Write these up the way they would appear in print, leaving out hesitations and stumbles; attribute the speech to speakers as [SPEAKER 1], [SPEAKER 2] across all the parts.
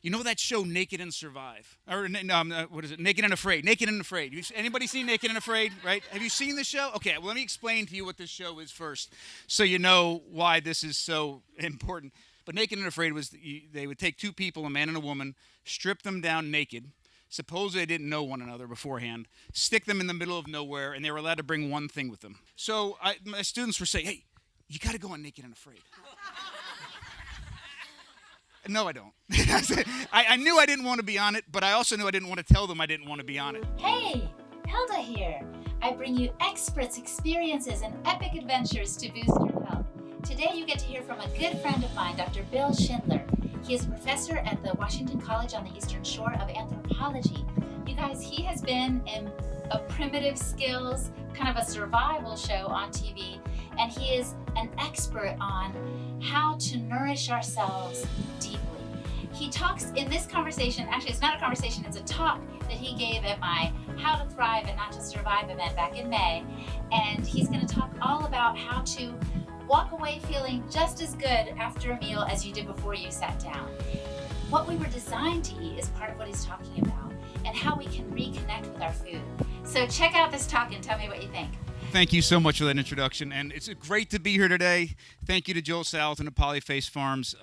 [SPEAKER 1] You know that show Naked and Survive? Or no, what is it? Naked and Afraid. Naked and Afraid. Anybody seen Naked and Afraid, right? Have you seen the show? Okay, well, let me explain to you what this show is first so you know why this is so important. But Naked and Afraid was they would take two people, a man and a woman, strip them down naked. Suppose they didn't know one another beforehand, stick them in the middle of nowhere, and they were allowed to bring one thing with them. So my students were saying, hey, you got to go on Naked and Afraid. No, I don't. I knew I didn't want to be on it, but I also knew I didn't want to tell them I didn't want to be on it.
[SPEAKER 2] Hey, Hilda here. I bring you experts, experiences, and epic adventures to boost your health. Today you get to hear from a good friend of mine, Dr. Bill Schindler. He is a professor at the Washington College on the Eastern Shore of Anthropology. You guys, he has been in a primitive skills, kind of a survival show on TV, and he is an expert on how to nourish ourselves deeply. He talks in this conversation, actually it's not a conversation, it's a talk that he gave at my How to Thrive and Not to Survive event back in May, and he's going to talk all about how to walk away feeling just as good after a meal as you did before you sat down. What we were designed to eat is part of what he's talking about, and how we can reconnect with our food. So check out this talk and tell me what you think.
[SPEAKER 1] Thank you so much for that introduction, and it's great to be here today. Thank you to Joel Salatin and Polyface Farms.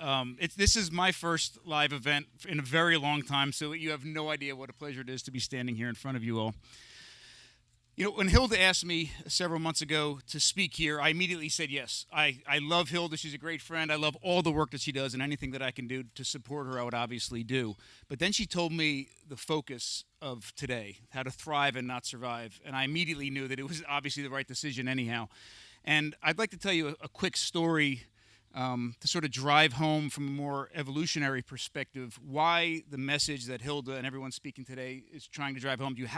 [SPEAKER 1] This is my first live event in a very long time, so you have no idea what a pleasure it is to be standing here in front of you all. You know, when Hilda asked me several months ago to speak here, I immediately said yes. I love Hilda. She's a great friend. I love all the work that she does, and anything that I can do to support her, I would obviously do. But then she told me the focus of today, how to thrive and not survive, and I immediately knew that it was obviously the right decision anyhow. And I'd like to tell you a quick story to sort of drive home from a more evolutionary perspective why the message that Hilda and everyone speaking today is trying to drive home to you,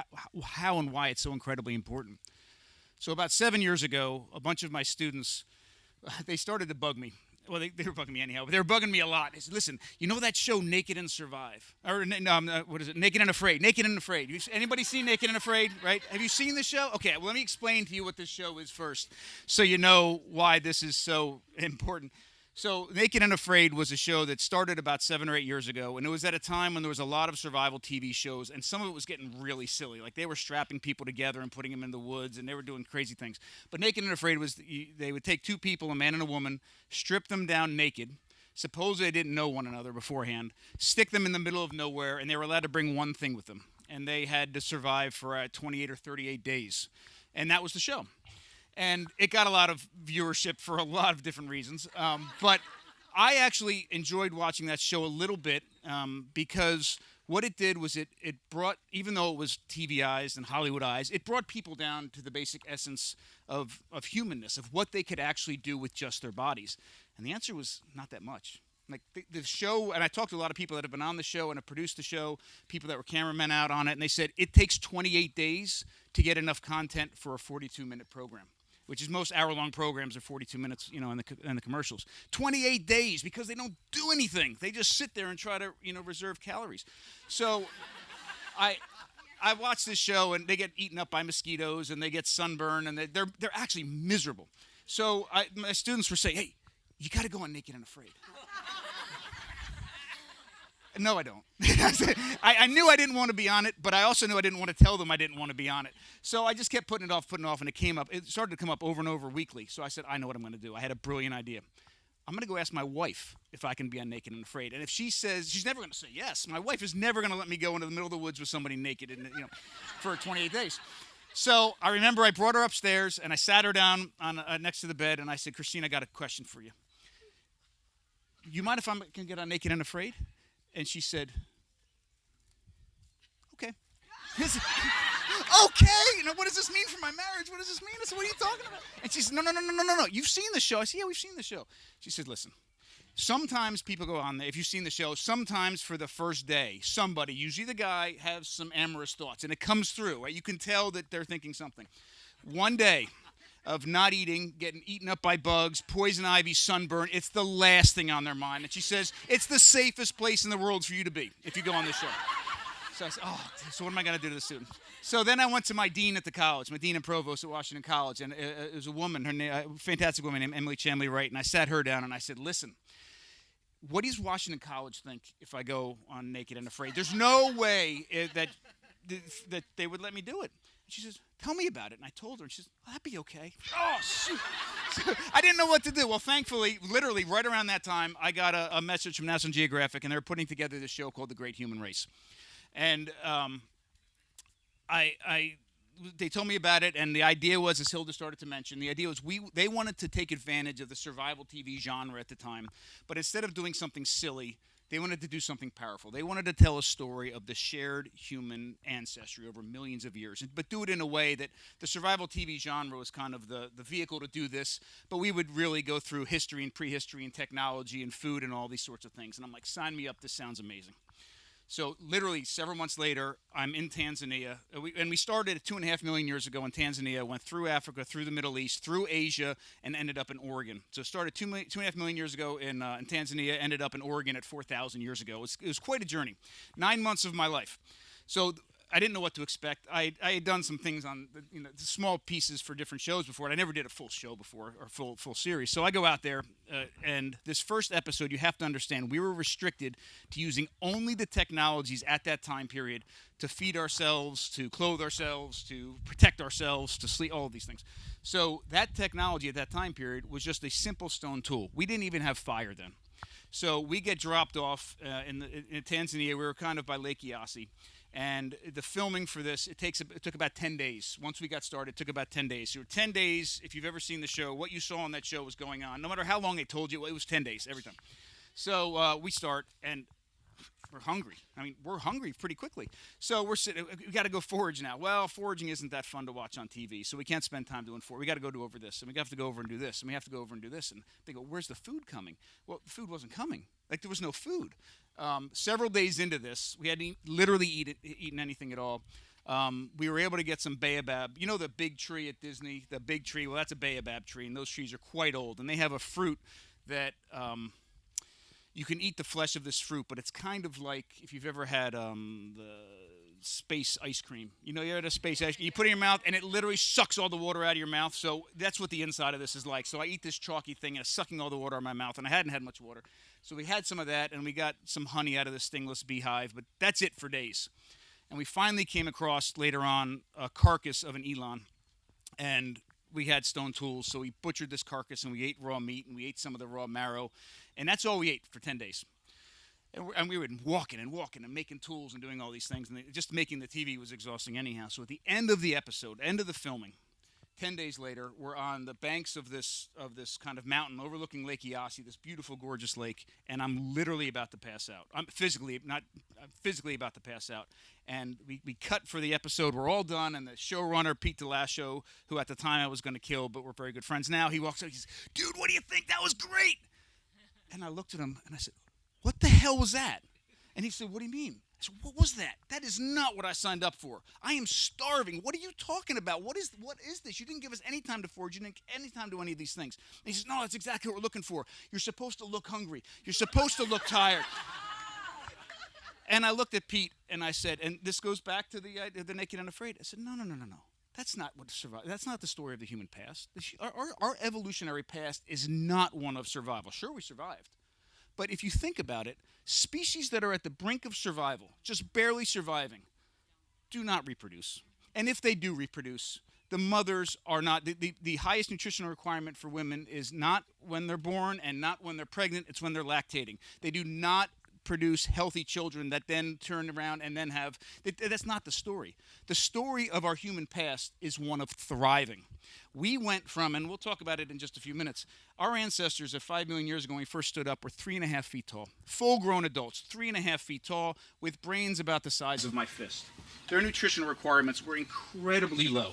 [SPEAKER 1] how and why it's so incredibly important. So about 7 years ago, a bunch of my students, they started to bug me. Well, they were bugging me anyhow, but they were bugging me a lot. They said, listen, you know that show Naked and Survive? Or no, what is it? Naked and Afraid. Naked and Afraid. Anybody seen Naked and Afraid, right? Have you seen the show? Okay, well, let me explain to you what this show is first so you know why this is so important. So Naked and Afraid was a show that started about 7 or 8 years ago, and it was at a time when there was a lot of survival TV shows, and some of it was getting really silly. Like they were strapping people together and putting them in the woods, and they were doing crazy things. But Naked and Afraid was they would take two people, a man and a woman, strip them down naked, suppose they didn't know one another beforehand, stick them in the middle of nowhere, and they were allowed to bring one thing with them. And they had to survive for 28 or 38 days. And that was the show. And it got a lot of viewership for a lot of different reasons. But I actually enjoyed watching that show a little bit because what it did was it brought, even though it was TVized and Hollywoodized, it brought people down to the basic essence of humanness, of what they could actually do with just their bodies. And the answer was not that much. Like the show, and I talked to a lot of people that have been on the show and have produced the show, people that were cameramen out on it, and they said it takes 28 days to get enough content for a 42-minute program, which is most hour-long programs are 42 minutes, you know, in the commercials. 28 days because they don't do anything. They just sit there and try to, you know, reserve calories. So I watch this show, and they get eaten up by mosquitoes, and they get sunburn, and they're actually miserable. So my students were saying, hey, you got to go on Naked and Afraid. No, I don't. I knew I didn't want to be on it, but I also knew I didn't want to tell them I didn't want to be on it. So I just kept putting it off, and it came up. It started to come up over and over weekly. So I said, I know what I'm going to do. I had a brilliant idea. I'm going to go ask my wife if I can be on Naked and Afraid. And if she says, she's never going to say yes. My wife is never going to let me go into the middle of the woods with somebody naked and, you know, for 28 days. So I remember I brought her upstairs, and I sat her down on next to the bed, and I said, Christine, I got a question for you. You mind if I can get on Naked and Afraid? And she said, okay. Okay, you know, what does this mean for my marriage? What does this mean? I said, what are you talking about? And she said, no. You've seen the show. I said, yeah, we've seen the show. She said, listen, sometimes people go on there, if you've seen the show, sometimes for the first day, somebody, usually the guy, has some amorous thoughts, and it comes through, right? You can tell that they're thinking something. One day of not eating, getting eaten up by bugs, poison ivy, sunburn, it's the last thing on their mind. And she says, it's the safest place in the world for you to be if you go on this show. So I said, so what am I going to do to the students? So then I went to my dean at the college, my dean and provost at Washington College, and it was a woman, her name, fantastic woman named Emily Chamley Wright, and I sat her down and I said, listen, what does Washington College think if I go on Naked and Afraid? There's no way that they would let me do it. And she says, tell me about it. And I told her, and she says, well, that'd be okay. Oh, shoot. So I didn't know what to do. Well, thankfully, literally right around that time, I got a message from National Geographic, and they were putting together this show called The Great Human Race. And they told me about it, and the idea was, as Hilda started to mention, the idea was they wanted to take advantage of the survival TV genre at the time, but instead of doing something silly, they wanted to do something powerful. They wanted to tell a story of the shared human ancestry over millions of years, but do it in a way that the survival TV genre was kind of the vehicle to do this, but we would really go through history and prehistory and technology and food and all these sorts of things. And I'm like, sign me up, this sounds amazing. So literally several months later, I'm in Tanzania, and we started 2.5 million years ago in Tanzania, went through Africa, through the Middle East, through Asia, and ended up in Oregon. So started 2.5 million years ago in Tanzania, ended up in Oregon at 4,000 years ago. It was quite a journey, 9 months of my life. So I didn't know what to expect. I had done some things on small pieces for different shows before, and I never did a full show before or full series. So I go out there, and this first episode, you have to understand, we were restricted to using only the technologies at that time period to feed ourselves, to clothe ourselves, to protect ourselves, to sleep, all of these things. So that technology at that time period was just a simple stone tool. We didn't even have fire then. So we get dropped off in Tanzania. We were kind of by Lake Eyasi. And the filming for this, it took about 10 days. Once we got started, it took about 10 days. So 10 days, if you've ever seen the show, what you saw on that show was going on. No matter how long they told you, it was 10 days every time. So we start, and we're hungry. I mean, we're hungry pretty quickly. So we're sitting, we got to go forage now. Well, foraging isn't that fun to watch on TV, so we can't spend time doing forage. We got to go do over this, and we have to go over and do this, and we have to go over and do this. And they go, where's the food coming? Well, the food wasn't coming. Like, there was no food. Several days into this, we hadn't literally eaten anything at all. We were able to get some baobab. You know the big tree at Disney? The big tree? Well, that's a baobab tree, and those trees are quite old. And they have a fruit that you can eat the flesh of this fruit, but it's kind of like if you've ever had the space ice cream. You know, you had a space ice cream. You put it in your mouth, and it literally sucks all the water out of your mouth. So that's what the inside of this is like. So I eat this chalky thing, and it's sucking all the water out of my mouth, and I hadn't had much water. So we had some of that, and we got some honey out of the stingless beehive, but that's it for days. And we finally came across, later on, a carcass of an eland, and we had stone tools, so we butchered this carcass, and we ate raw meat, and we ate some of the raw marrow, and that's all we ate for 10 days. And we were walking and making tools and doing all these things, and just making the TV was exhausting anyhow. So at the end of the episode, end of the filming, 10 days later, we're on the banks of this kind of mountain overlooking Lake Eyasi, this beautiful, gorgeous lake, and I'm literally about to pass out. I'm physically about to pass out. And we cut for the episode. We're all done, and the showrunner, Pete DeLascio, who at the time I was going to kill, but we're very good friends now, he walks up, he says, dude, what do you think? That was great. And I looked at him, and I said, what the hell was that? And he said, what do you mean? I said, what was that? That is not what I signed up for. I am starving. What are you talking about? What is this? You didn't give us any time to forage. You didn't give any time to do any of these things. And he says, no, that's exactly what we're looking for. You're supposed to look hungry. You're supposed to look tired. And I looked at Pete, and I said, and this goes back to the Naked and Afraid. I said, no. That's not what survival. That's not the story of the human past. Our evolutionary past is not one of survival. Sure, we survived. But if you think about it, species that are at the brink of survival, just barely surviving, do not reproduce. And if they do reproduce, the mothers are not, the highest nutritional requirement for women is not when they're born and not when they're pregnant, it's when they're lactating. They do not produce healthy children that then turn around and then have, that's not the story. The story of our human past is one of thriving. We went from, and we'll talk about it in just a few minutes, our ancestors at 5 million years ago when we first stood up were 3.5 feet tall. Full-grown adults, 3.5 feet tall, with brains about the size of my fist. Their nutritional requirements were incredibly low.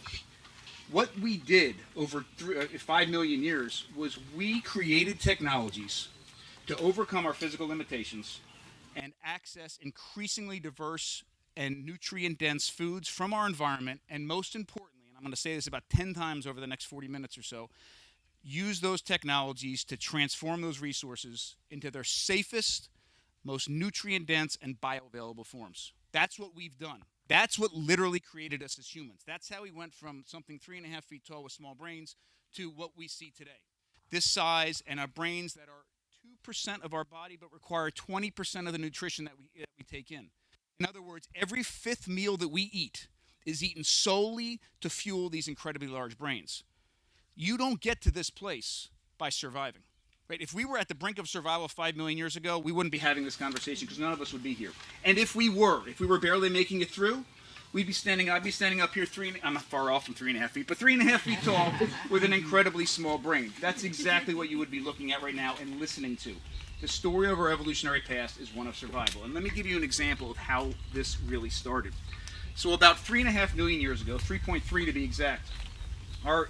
[SPEAKER 1] What we did over 5 million years was we created technologies to overcome our physical limitations and access increasingly diverse and nutrient-dense foods from our environment, and most importantly, and I'm going to say this about 10 times over the next 40 minutes or so, use those technologies to transform those resources into their safest, most nutrient-dense, and bioavailable forms. That's what we've done. That's what literally created us as humans. That's how we went from something 3.5 feet tall with small brains to what we see today. This size and our brains that are 80% of our body, but require 20% of the nutrition that we take in. In other words, every fifth meal that we eat is eaten solely to fuel these incredibly large brains. You don't get to this place by surviving. Right? If we were at the brink of survival 5 million years ago, we wouldn't be having this conversation because none of us would be here. And if we were barely making it through, I'd be standing up here I'm not far off from 3.5 feet, but 3.5 feet tall with an incredibly small brain. That's exactly what you would be looking at right now and listening to. The story of our evolutionary past is one of survival. And let me give you an example of how this really started. So about 3.5 million years ago, 3.3 to be exact,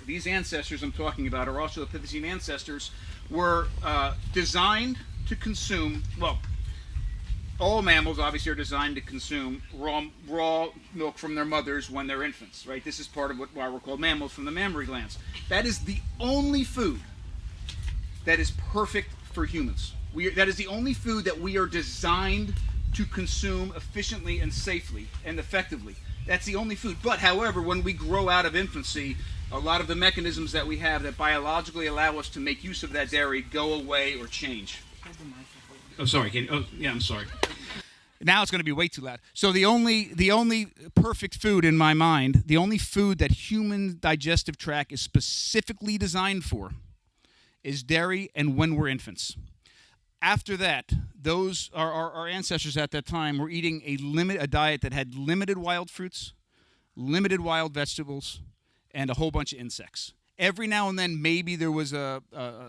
[SPEAKER 1] these ancestors I'm talking about, our Australopithecine ancestors, were designed to consume, well, all mammals obviously are designed to consume raw milk from their mothers when they're infants, right? This is part of why we're called mammals, from the mammary glands. That is the only food that is perfect for humans. That is the only food that we are designed to consume efficiently and safely and effectively. That's the only food. But, however, when we grow out of infancy, a lot of the mechanisms that we have that biologically allow us to make use of that dairy go away or change. Oh, sorry. I'm sorry. Now it's going to be way too loud. So the only perfect food in my mind, the only food that human digestive tract is specifically designed for, is dairy, and when we're infants. After that, our ancestors at that time were eating a diet that had limited wild fruits, limited wild vegetables, and a whole bunch of insects. Every now and then, maybe there was a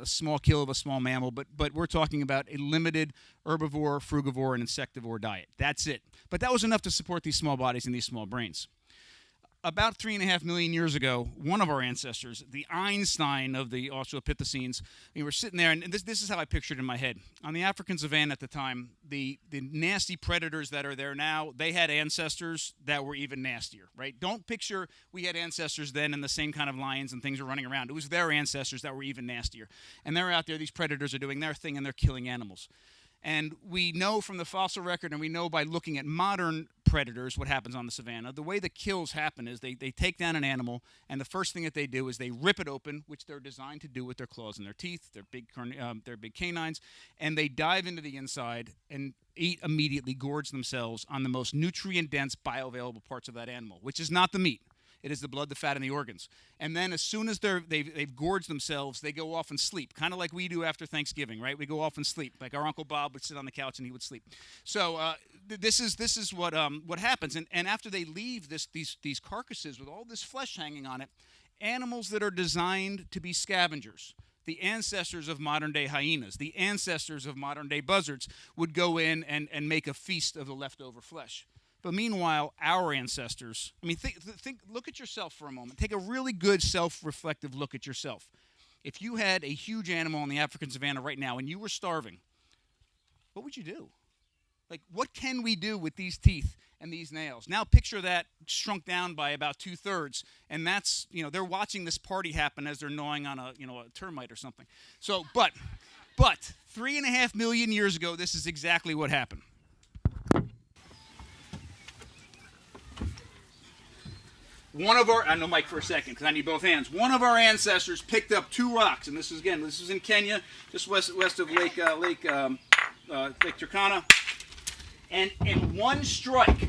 [SPEAKER 1] small kill of a small mammal, but we're talking about a limited herbivore, frugivore, and insectivore diet. That's it. But that was enough to support these small bodies and these small brains. About 3.5 million years ago, one of our ancestors, the Einstein of the Australopithecines, we were sitting there, and this is how I pictured it in my head. On the African savanna at the time, the nasty predators that are there now, they had ancestors that were even nastier, right? Don't picture we had ancestors then and the same kind of lions and things were running around. It was their ancestors that were even nastier. And they're out there, these predators are doing their thing, and they're killing animals. And we know from the fossil record, and we know by looking at modern predators what happens on the savannah. The way the kills happen is they take down an animal, and the first thing that they do is they rip it open, which they're designed to do with their claws and their teeth, their big canines, and they dive into the inside and eat immediately, gorge themselves on the most nutrient-dense, bioavailable parts of that animal, which is not the meat. It is the blood, the fat, and the organs. And then as soon as they've gorged themselves, they go off and sleep, kind of like we do after Thanksgiving, right? We go off and sleep. Like our Uncle Bob would sit on the couch and he would sleep. So this is what happens. And after they leave these carcasses with all this flesh hanging on it, animals that are designed to be scavengers, the ancestors of modern-day hyenas, the ancestors of modern-day buzzards, would go in and make a feast of the leftover flesh. But meanwhile, our ancestors, look at yourself for a moment. Take a really good self-reflective look at yourself. If you had a huge animal in the African savanna right now and you were starving, what would you do? Like, what can we do with these teeth and these nails? Now picture that shrunk down by about 2/3, and that's, they're watching this party happen as they're gnawing on a termite or something. So, but 3.5 million years ago, this is exactly what happened. I know Mike for a second because I need both hands. One of our ancestors picked up 2 rocks, and this is in Kenya, just west of Lake Turkana, and in one strike,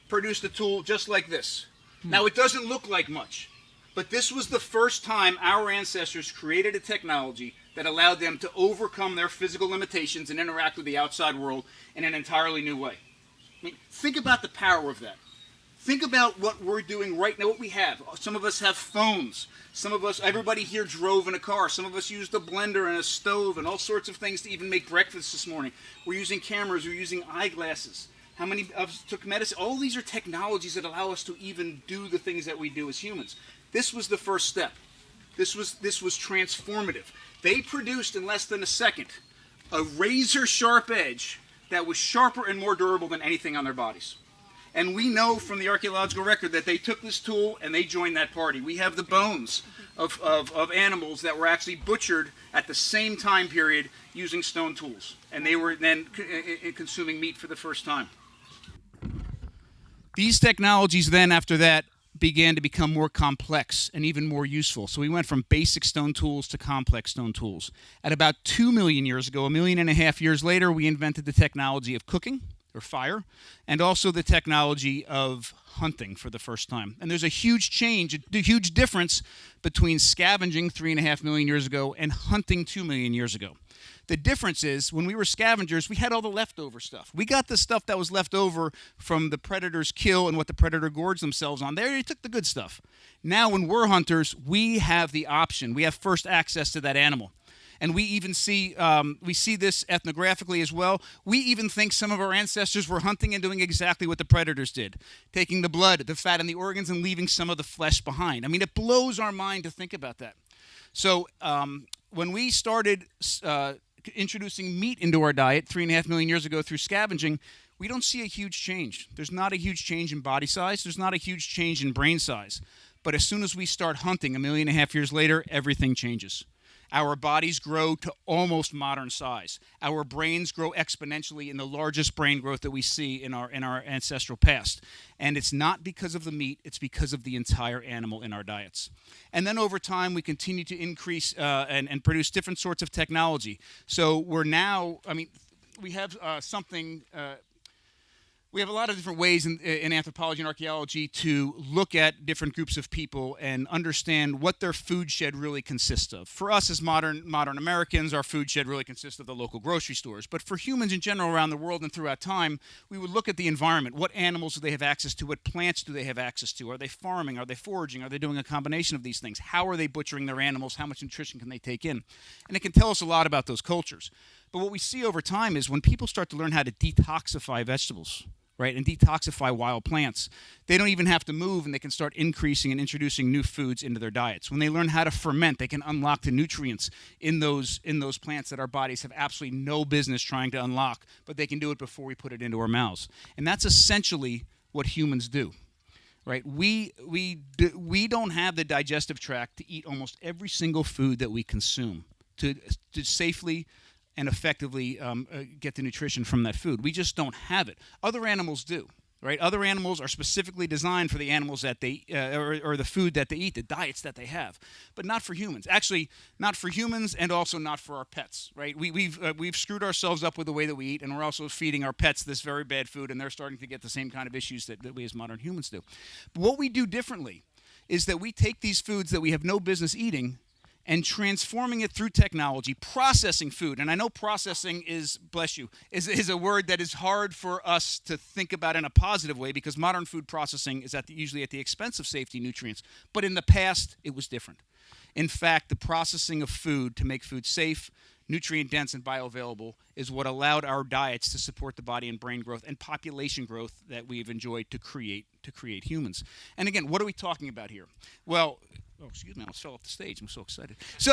[SPEAKER 1] produced a tool just like this. Now it doesn't look like much, but this was the first time our ancestors created a technology that allowed them to overcome their physical limitations and interact with the outside world in an entirely new way. Think about the power of that. Think about what we're doing right now, what we have. Some of us have phones. Everybody here drove in a car. Some of us used a blender and a stove and all sorts of things to even make breakfast this morning. We're using cameras. We're using eyeglasses. How many of us took medicine? All these are technologies that allow us to even do the things that we do as humans. This was the first step. This was transformative. They produced in less than a second a razor-sharp edge that was sharper and more durable than anything on their bodies. And we know from the archaeological record that they took this tool and they joined that party. We have the bones of animals that were actually butchered at the same time period using stone tools. And they were then consuming meat for the first time. These technologies then, after that, began to become more complex and even more useful. So we went from basic stone tools to complex stone tools. At about 2 million years ago, 1.5 million years later, we invented the technology of cooking, or fire, and also the technology of hunting for the first time. And there's a huge change, a huge difference between scavenging 3.5 million years ago and hunting 2 million years ago. The difference is, when we were scavengers, we had all the leftover stuff. We got the stuff that was left over from the predator's kill and what the predator gorged themselves on. They took the good stuff. Now, when we're hunters, we have the option. We have first access to that animal. And we even see this ethnographically as well. We even think some of our ancestors were hunting and doing exactly what the predators did, taking the blood, the fat, and the organs and leaving some of the flesh behind. I mean, it blows our mind to think about that. So when we started introducing meat into our diet 3.5 million years ago through scavenging, we don't see a huge change. There's not a huge change in body size. There's not a huge change in brain size. But as soon as we start hunting 1.5 million years later, everything changes. Our bodies grow to almost modern size. Our brains grow exponentially in the largest brain growth that we see in our ancestral past. And it's not because of the meat, it's because of the entire animal in our diets. And then over time, we continue to increase and produce different sorts of technology. So we're now, we have we have a lot of different ways in anthropology and archaeology to look at different groups of people and understand what their food shed really consists of. For us as modern Americans, our food shed really consists of the local grocery stores. But for humans in general around the world and throughout time, we would look at the environment. What animals do they have access to? What plants do they have access to? Are they farming? Are they foraging? Are they doing a combination of these things? How are they butchering their animals? How much nutrition can they take in? And it can tell us a lot about those cultures. But what we see over time is when people start to learn how to detoxify vegetables, right, and detoxify wild plants, they don't even have to move, and they can start increasing and introducing new foods into their diets. When they learn how to ferment, they can unlock the nutrients in those plants that our bodies have absolutely no business trying to unlock, but they can do it before we put it into our mouths. And that's essentially what humans do. Right? We don't have the digestive tract to eat almost every single food that we consume to safely and effectively get the nutrition from that food. We just don't have it. Other animals do, right? Other animals are specifically designed for the animals that they, or the food that they eat, the diets that they have, but not for humans. Actually, not for humans, and also not for our pets, right? We've screwed ourselves up with the way that we eat, and we're also feeding our pets this very bad food, and they're starting to get the same kind of issues that we as modern humans do. But what we do differently is that we take these foods that we have no business eating and transforming it through technology, processing food. And I know processing is, bless you, is a word that is hard for us to think about in a positive way, because modern food processing is usually at the expense of safety nutrients. But in the past, it was different. In fact, the processing of food to make food safe, nutrient-dense, and bioavailable is what allowed our diets to support the body and brain growth and population growth that we've enjoyed to create humans. And again, what are we talking about here? Well, oh, excuse me, I almost fell off the stage. I'm so excited. So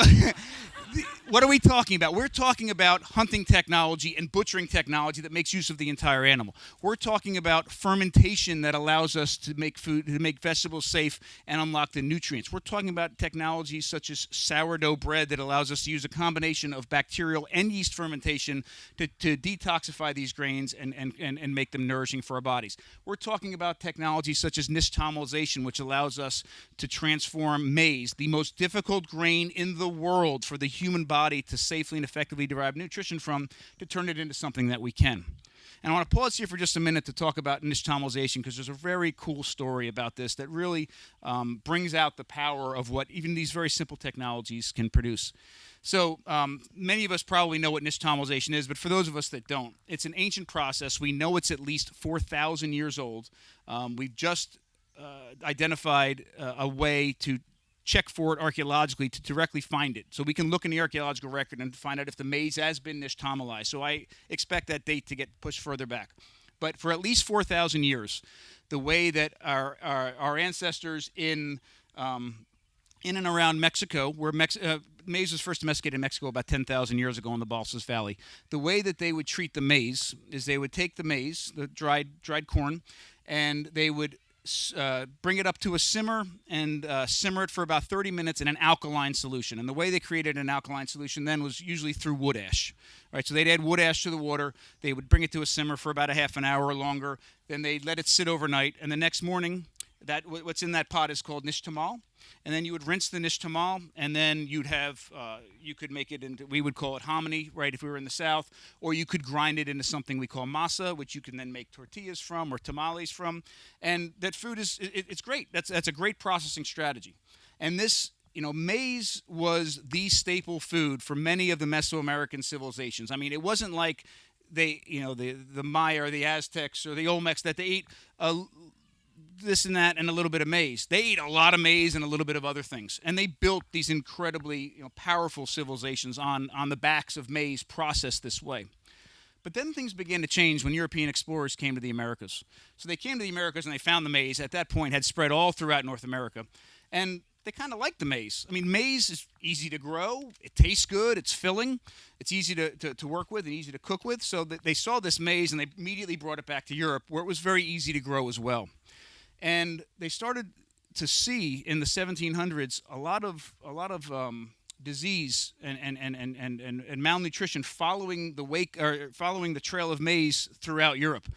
[SPEAKER 1] what are we talking about? We're talking about hunting technology and butchering technology that makes use of the entire animal. We're talking about fermentation that allows us to make food, to make vegetables safe and unlock the nutrients. We're talking about technologies such as sourdough bread that allows us to use a combination of bacterial and yeast fermentation to detoxify these grains and make them nourishing for our bodies. We're talking about technologies such as nixtamalization, which allows us to transform maize, the most difficult grain in the world for the human body to safely and effectively derive nutrition from, to turn it into something that we can. And I want to pause here for just a minute to talk about nixtamalization, because there's a very cool story about this that really brings out the power of what even these very simple technologies can produce. So many of us probably know what nixtamalization is, but for those of us that don't, it's an ancient process. We know it's at least 4,000 years old. We've just identified a way to check for it archaeologically to directly find it. So we can look in the archaeological record and find out if the maize has been nixtamalized. So I expect that date to get pushed further back. But for at least 4,000 years, the way that our ancestors in and around Mexico, where maize was first domesticated in Mexico about 10,000 years ago in the Balsas Valley, the way that they would treat the maize is they would take the maize, the dried corn, and they would bring it up to a simmer and simmer it for about 30 minutes in an alkaline solution. And the way they created an alkaline solution then was usually through wood ash. Right? So they'd add wood ash to the water. They would bring it to a simmer for about a half an hour or longer. Then they'd let it sit overnight. And the next morning, What's in that pot is called nishtamal, and then you would rinse the nishtamal, and then you'd have you could make it into, we would call it hominy, right, if we were in the South, or you could grind it into something we call masa, which you can then make tortillas from or tamales from, and that food it's great. That's a great processing strategy, and this. Maize was the staple food for many of the Mesoamerican civilizations. I mean, it wasn't like the Maya or the Aztecs or the Olmecs that they ate this and that and a little bit of maize. They ate a lot of maize and a little bit of other things, and they built these incredibly powerful civilizations on the backs of maize processed this way. But then things began to change when European explorers came to the Americas. So they came to the Americas and they found the maize. At that point, had spread all throughout North America, and they kind of liked the maize. I mean, maize is easy to grow. It tastes good. It's filling. It's easy to work with and easy to cook with. So they saw this maize and they immediately brought it back to Europe, where it was very easy to grow as well. And they started to see in the 1700s a lot of disease and malnutrition following the trail of maize throughout Europe.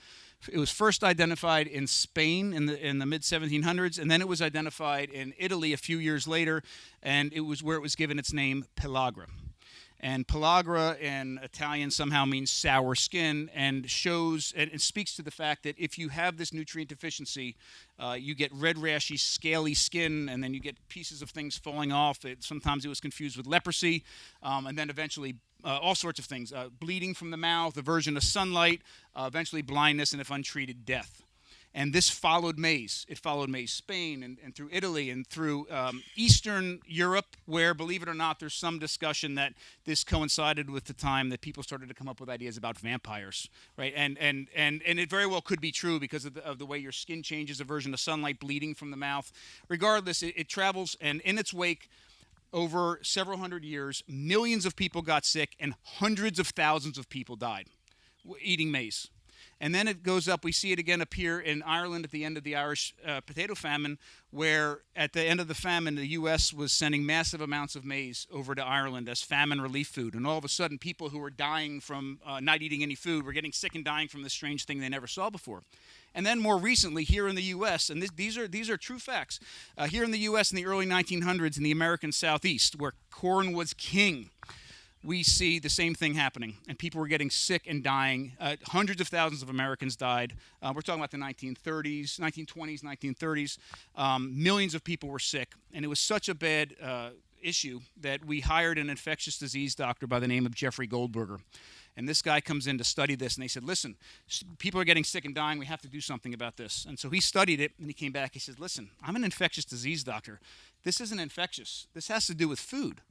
[SPEAKER 1] It was first identified in Spain in the mid 1700s, and then it was identified in Italy a few years later, and it was where it was given its name pellagra. And pellagra in Italian somehow means sour skin, and it speaks to the fact that if you have this nutrient deficiency, you get red, rashy, scaly skin, and then you get pieces of things falling off. Sometimes it was confused with leprosy, and then eventually all sorts of things, bleeding from the mouth, aversion to sunlight, eventually blindness, and if untreated, death. And this followed maize. It followed maize Spain and through Italy and through Eastern Europe, where, believe it or not, there's some discussion that this coincided with the time that people started to come up with ideas about vampires, right? And it very well could be true because of the way your skin changes, aversion to sunlight, bleeding from the mouth. Regardless, it travels, and in its wake, over several hundred years, millions of people got sick and hundreds of thousands of people died eating maize. And then it goes up. We see it again appear in Ireland at the end of the Irish potato famine, where at the end of the famine, the U.S. was sending massive amounts of maize over to Ireland as famine relief food. And all of a sudden, people who were dying from not eating any food were getting sick and dying from this strange thing they never saw before. And then more recently, here in the U.S., and these are true facts, here in the U.S. in the early 1900s in the American Southeast, where corn was king, we see the same thing happening, and people were getting sick and dying. Hundreds of thousands of Americans died. We're talking about the 1930s, 1920s, 1930s. Millions of people were sick, and it was such a bad issue that we hired an infectious disease doctor by the name of Jeffrey Goldberger. And this guy comes in to study this, and they said, listen, people are getting sick and dying. We have to do something about this. And so he studied it, and he came back. He said, listen, I'm an infectious disease doctor. This isn't infectious. This has to do with food.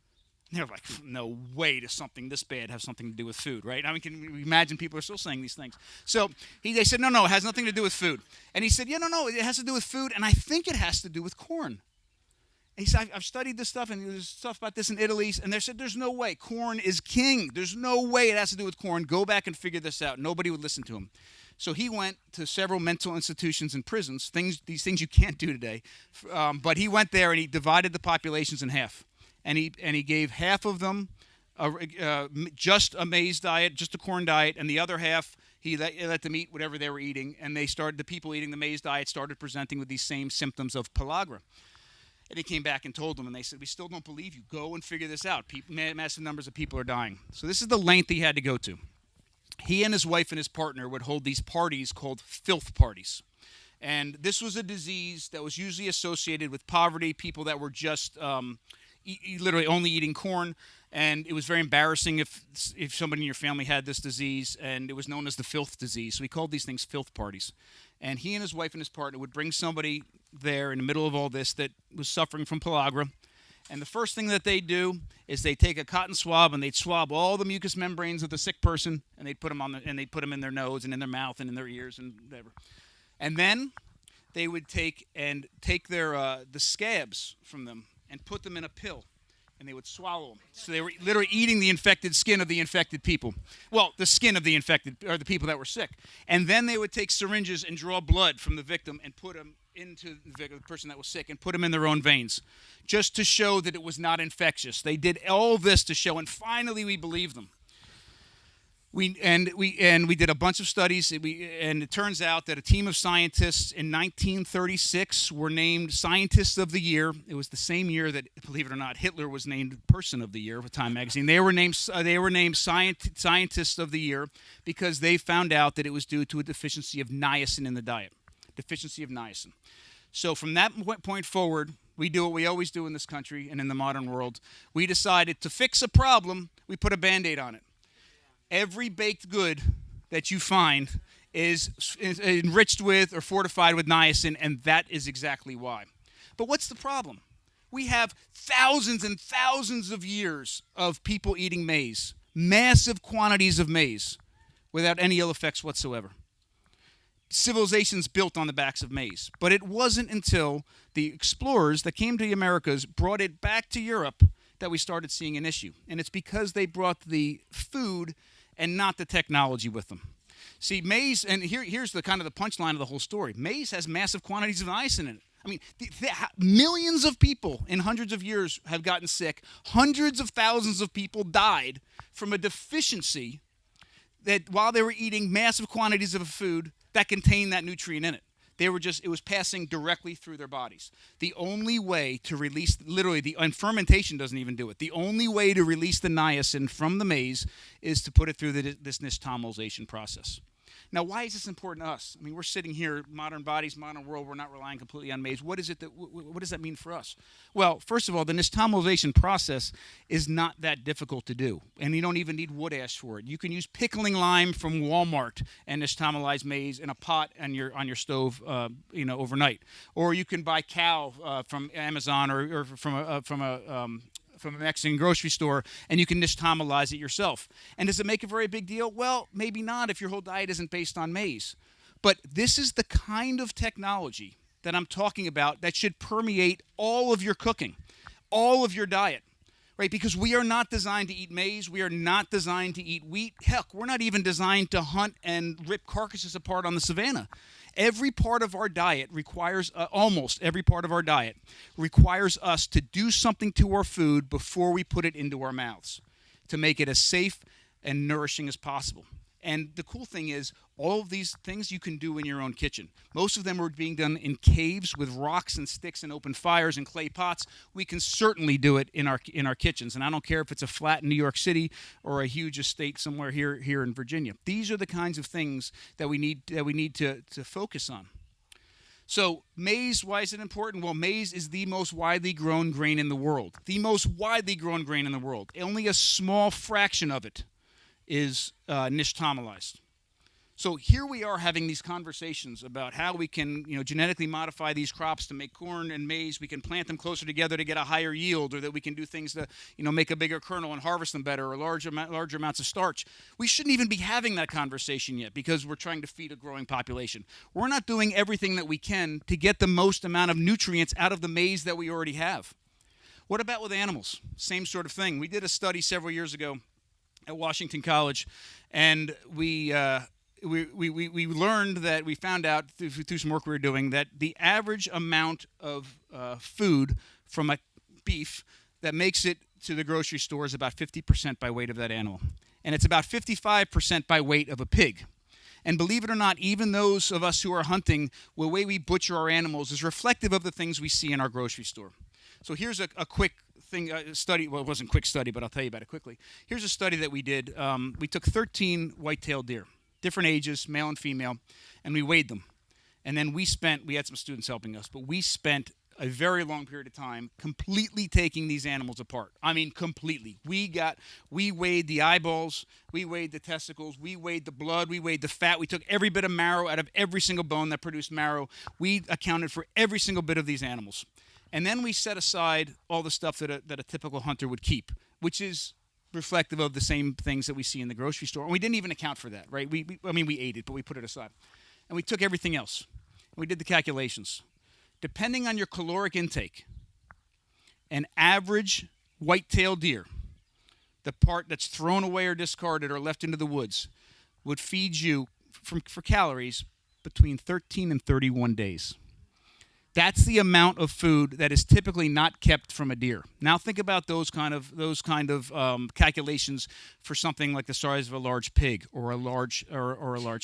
[SPEAKER 1] They're like, no way does something this bad have something to do with food, right? I mean, can we imagine people are still saying these things? So they said, no, it has nothing to do with food. And he said, yeah, no, it has to do with food, and I think it has to do with corn. And he said, I've studied this stuff, and there's stuff about this in Italy, and they said, there's no way. Corn is king. There's no way it has to do with corn. Go back and figure this out. Nobody would listen to him. So he went to several mental institutions and prisons, these things you can't do today. But he went there, and he divided the populations in half. And he gave half of them just a maize diet, just a corn diet, and the other half he let them eat whatever they were eating. And the people eating the maize diet started presenting with these same symptoms of pellagra. And he came back and told them, and they said, we still don't believe you. Go and figure this out. Massive numbers of people are dying. So this is the length he had to go to. He and his wife and his partner would hold these parties called filth parties. And this was a disease that was usually associated with poverty, people that were just literally only eating corn, and it was very embarrassing if somebody in your family had this disease, and it was known as the filth disease. So he called these things filth parties. And he and his wife and his partner would bring somebody there in the middle of all this that was suffering from pellagra, and the first thing that they'd do is they'd take a cotton swab and they'd swab all the mucous membranes of the sick person, and they'd put them in their nose and in their mouth and in their ears and whatever. And then they would take their the scabs from them and put them in a pill, and they would swallow them. So they were literally eating the infected skin of the infected people. Well, the skin of the infected, or the people that were sick. And then they would take syringes and draw blood from the victim and put them into the person that was sick and put them in their own veins, just to show that it was not infectious. They did all this to show, and finally we believed them. We did a bunch of studies. And it turns out that a team of scientists in 1936 were named Scientists of the Year. It was the same year that, believe it or not, Hitler was named Person of the Year with Time magazine. They were named Scientists of the Year because they found out that it was due to a deficiency of niacin in the diet. Deficiency of niacin. So from that point forward, we do what we always do in this country and in the modern world. We decided to fix a problem, we put a Band-Aid on it. Every baked good that you find is enriched with or fortified with niacin, and that is exactly why. But what's the problem? We have thousands and thousands of years of people eating maize, massive quantities of maize, without any ill effects whatsoever. Civilizations built on the backs of maize. But it wasn't until the explorers that came to the Americas brought it back to Europe that we started seeing an issue. And it's because they brought the food and not the technology with them. See, maize, and here's the kind of the punchline of the whole story. Maize has massive quantities of niacin in it. I mean, millions of people in hundreds of years have gotten sick. Hundreds of thousands of people died from a deficiency that while they were eating massive quantities of a food that contained that nutrient in it. It was passing directly through their bodies. The only way to release, and fermentation doesn't even do it. The only way to release the niacin from the maize is to put it through this nixtamalization process. Now, why is this important to us? I mean, we're sitting here, modern bodies, modern world, we're not relying completely on maize. What does that mean for us? Well, first of all, the nixtamalization process is not that difficult to do, and you don't even need wood ash for it. You can use pickling lime from Walmart and nixtamalize maize in a pot on your stove, overnight. Or you can buy cow from Amazon or from a Mexican grocery store, and you can nixtamalize it yourself. And does it make a very big deal? Well, maybe not if your whole diet isn't based on maize. But this is the kind of technology that I'm talking about that should permeate all of your cooking, all of your diet, right? Because we are not designed to eat maize. We are not designed to eat wheat. Heck, we're not even designed to hunt and rip carcasses apart on the savannah. Every part of our diet almost every part of our diet requires us to do something to our food before we put it into our mouths to make it as safe and nourishing as possible. And the cool thing is, all of these things you can do in your own kitchen. Most of them are being done in caves with rocks and sticks and open fires and clay pots. We can certainly do it in our kitchens. And I don't care if it's a flat in New York City or a huge estate somewhere here in Virginia. These are the kinds of things that we need to focus on. So maize, why is it important? Well, maize is the most widely grown grain in the world. The most widely grown grain in the world. Only a small fraction of it is nixtamalized. So here we are having these conversations about how we can, genetically modify these crops to make corn and maize. We can plant them closer together to get a higher yield, or that we can do things to, make a bigger kernel and harvest them better, or larger amounts of starch. We shouldn't even be having that conversation yet because we're trying to feed a growing population. We're not doing everything that we can to get the most amount of nutrients out of the maize that we already have. What about with animals? Same sort of thing. We did a study several years ago at Washington College, and we learned that we found out through some work we were doing that the average amount of food from a beef that makes it to the grocery store is about 50% by weight of that animal, and it's about 55% by weight of a pig. And believe it or not, even those of us who are hunting, the way we butcher our animals is reflective of the things we see in our grocery store. So here's a quick study. Well, it wasn't a quick study, but I'll tell you about it quickly. Here's a study that we did. We took 13 white-tailed deer, different ages, male and female, and we weighed them. And then we had some students helping us, but we spent a very long period of time completely taking these animals apart. I mean, completely. We weighed the eyeballs, we weighed the testicles, we weighed the blood, we weighed the fat. We took every bit of marrow out of every single bone that produced marrow. We accounted for every single bit of these animals. And then we set aside all the stuff that a typical hunter would keep, which is reflective of the same things that we see in the grocery store. And we didn't even account for that, right? We ate it, but we put it aside. And we took everything else. And we did the calculations. Depending on your caloric intake, an average white-tailed deer, the part that's thrown away or discarded or left into the woods, would feed you, for calories, between 13 and 31 days. That's the amount of food that is typically not kept from a deer. Now think about those kind of calculations for something like the size of a large pig or a large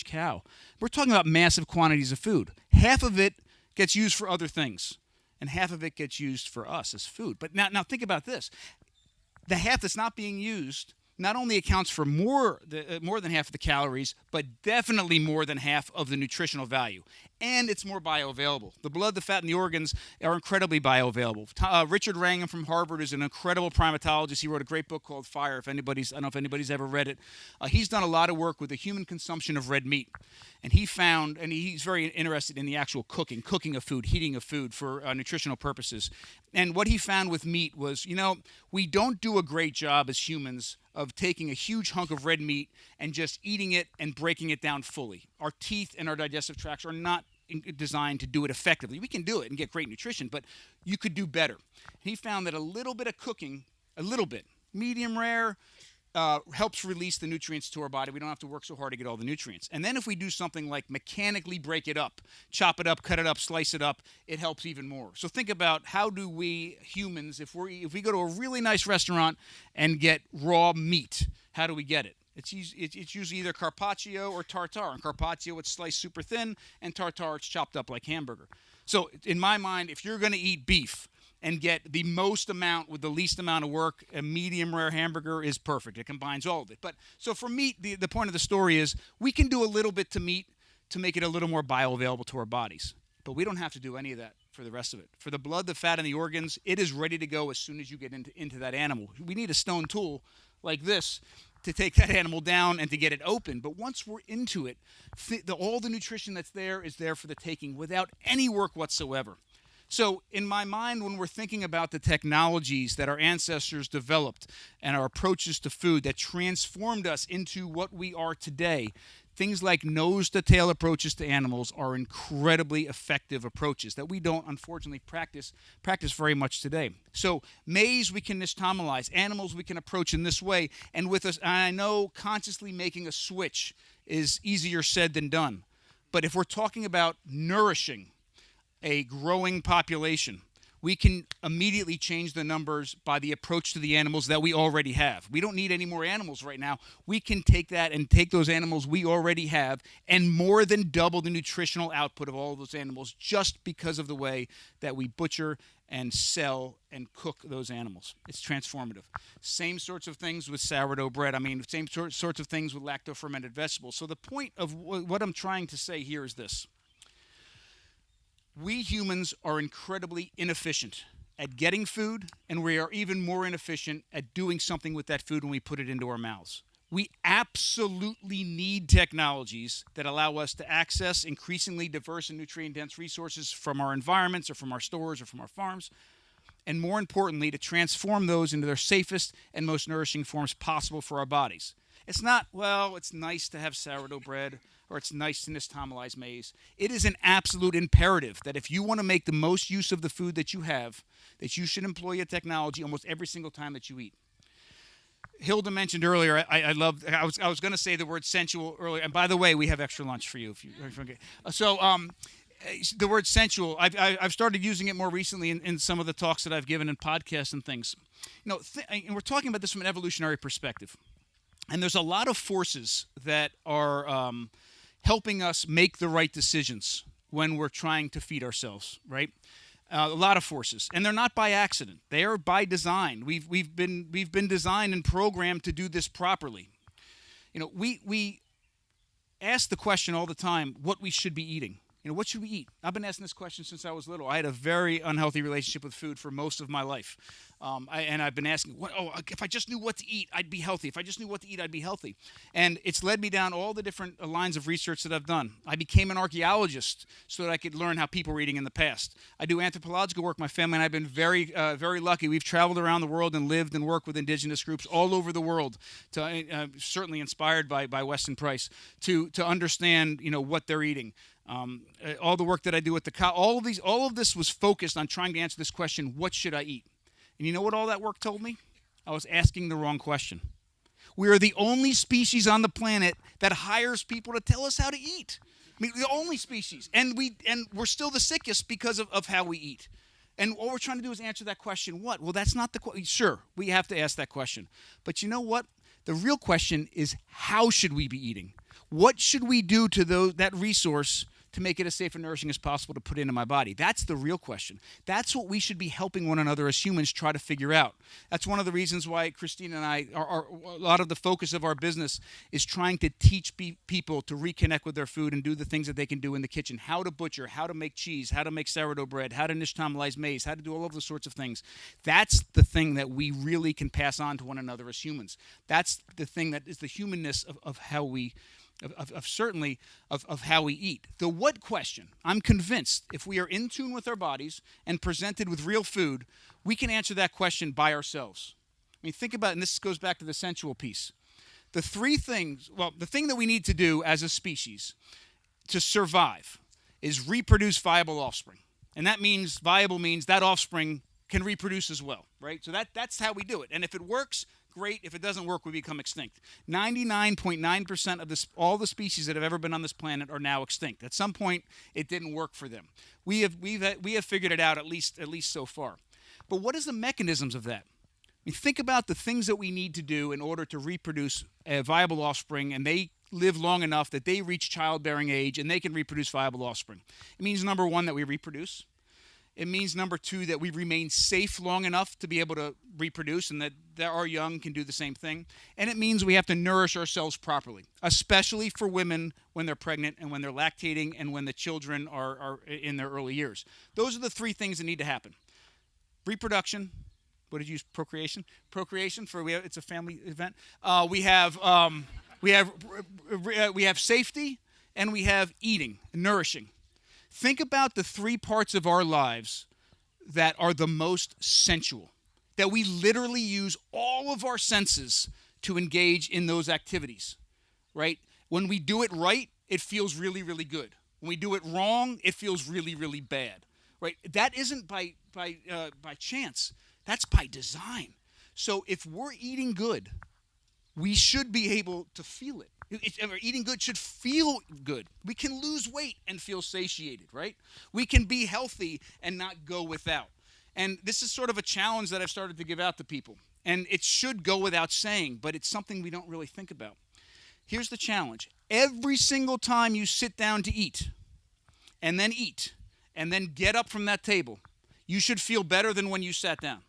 [SPEAKER 1] cow. We're talking about massive quantities of food. Half of it gets used for other things, and half of it gets used for us as food. But now think about this: the half that's not being used not only accounts for more than half of the calories, but definitely more than half of the nutritional value. And it's more bioavailable. The blood, the fat, and the organs are incredibly bioavailable. Richard Wrangham from Harvard is an incredible primatologist. He wrote a great book called Fire. I don't know if anybody's ever read it. He's done a lot of work with the human consumption of red meat. And he found, and he's very interested in the actual cooking of food, heating of food for nutritional purposes. And what he found with meat was, we don't do a great job as humans of taking a huge hunk of red meat and just eating it and breaking it down fully. Our teeth and our digestive tracts are not designed to do it effectively. We can do it and get great nutrition, but you could do better. He found that a little bit of cooking, medium rare, helps release the nutrients to our body. We don't have to work so hard to get all the nutrients. And then if we do something like mechanically break it up, chop it up, cut it up, slice it up, it helps even more. So think about, how do we humans, if we go to a really nice restaurant and get raw meat, how do we get it? It's usually either carpaccio or tartare. And carpaccio, it's sliced super thin, and tartare, it's chopped up like hamburger. So in my mind, if you're going to eat beef and get the most amount with the least amount of work, a medium rare hamburger is perfect. It combines all of it. But so for meat, the point of the story is we can do a little bit to meat to make it a little more bioavailable to our bodies. But we don't have to do any of that for the rest of it. For the blood, the fat, and the organs, it is ready to go as soon as you get into that animal. We need a stone tool like this to take that animal down and to get it open. But once we're into it, all the nutrition that's there is there for the taking without any work whatsoever. So in my mind, when we're thinking about the technologies that our ancestors developed and our approaches to food that transformed us into what we are today, things like nose-to-tail approaches to animals are incredibly effective approaches that we don't, unfortunately, practice very much today. So maize we can nixtamalize, animals we can approach in this way, and with us, I know consciously making a switch is easier said than done. But if we're talking about nourishing a growing population, we can immediately change the numbers by the approach to the animals that we already have. We don't need any more animals right now. We can take that and take those animals we already have and more than double the nutritional output of all of those animals just because of the way that we butcher and sell and cook those animals. It's transformative. Same sorts of things with sourdough bread. Same sorts of things with lacto-fermented vegetables. So the point of what I'm trying to say here is this. We humans are incredibly inefficient at getting food, and we are even more inefficient at doing something with that food when we put it into our mouths. We absolutely need technologies that allow us to access increasingly diverse and nutrient-dense resources from our environments or from our stores or from our farms, and more importantly, to transform those into their safest and most nourishing forms possible for our bodies. It's not, it's nice to have sourdough bread, or it's nice to nixtamalize maize. It is an absolute imperative that if you want to make the most use of the food that you have, that you should employ a technology almost every single time that you eat. Hilda mentioned earlier, I was going to say the word sensual earlier, and by the way, we have extra lunch for you if you forget. The word sensual, I've started using it more recently in some of the talks that I've given in podcasts and things. And we're talking about this from an evolutionary perspective. And there's a lot of forces that are helping us make the right decisions when we're trying to feed ourselves, right? A lot of forces, and they're not by accident. They are by design. We've been designed and programmed to do this properly. We ask the question all the time what we should be eating. What should we eat? I've been asking this question since I was little. I had a very unhealthy relationship with food for most of my life. And I've been asking, if I just knew what to eat, I'd be healthy. If I just knew what to eat, I'd be healthy. And it's led me down all the different lines of research that I've done. I became an archaeologist so that I could learn how people were eating in the past. I do anthropological work. My family and I have been very, very lucky. We've traveled around the world and lived and worked with indigenous groups all over the world, certainly inspired by Weston Price, to understand, what they're eating. All the work that I do with all of this was focused on trying to answer this question: what should I eat? And you know what all that work told me? I was asking the wrong question. We are the only species on the planet that hires people to tell us how to eat. I mean, the only species. And we're still the sickest because of how we eat. And what we're trying to do is answer that question, what? Well, that's not the question. Sure, we have to ask that question. But you know what? The real question is, how should we be eating? What should we do to that resource to make it as safe and nourishing as possible to put into my body? That's the real question. That's what we should be helping one another as humans try to figure out. That's one of the reasons why Christine and I, a lot of the focus of our business is trying to teach people to reconnect with their food and do the things that they can do in the kitchen. How to butcher, how to make cheese, how to make sourdough bread, how to nixtamalize maize, how to do all of those sorts of things. That's the thing that we really can pass on to one another as humans. That's the thing that is the humanness of how we certainly of how we eat. The what question, I'm convinced if we are in tune with our bodies and presented with real food, we can answer that question by ourselves. I mean, think about it, and this goes back to the sensual piece. The three things, the thing that we need to do as a species to survive is reproduce viable offspring. And that means viable means that offspring can reproduce as well, right? So that's how we do it. And if it works, great. If it doesn't work, we become extinct. 99.9% of all the species that have ever been on this planet are now extinct. At some point, it didn't work for them. We have figured it out at least so far. But what is the mechanisms of that? I mean, think about the things that we need to do in order to reproduce a viable offspring, and they live long enough that they reach childbearing age and they can reproduce viable offspring. It means, number one, that we reproduce. It means, number two, that we remain safe long enough to be able to reproduce and that our young can do the same thing. And it means we have to nourish ourselves properly, especially for women when they're pregnant and when they're lactating and when the children are in their early years. Those are the three things that need to happen. Reproduction. What did you use? Procreation? Procreation, it's a family event. We have safety, and we have eating, nourishing. Think about the three parts of our lives that are the most sensual, that we literally use all of our senses to engage in those activities, right? When we do it right, it feels really, really good. When we do it wrong, it feels really, really bad, right? That isn't by chance. That's by design. So if we're eating good, we should be able to feel it. Eating good should feel good. We can lose weight and feel satiated, right? We can be healthy and not go without. And this is sort of a challenge that I've started to give out to people. And it should go without saying, but it's something we don't really think about. Here's the challenge. Every single time you sit down to eat, and then get up from that table, you should feel better than when you sat down.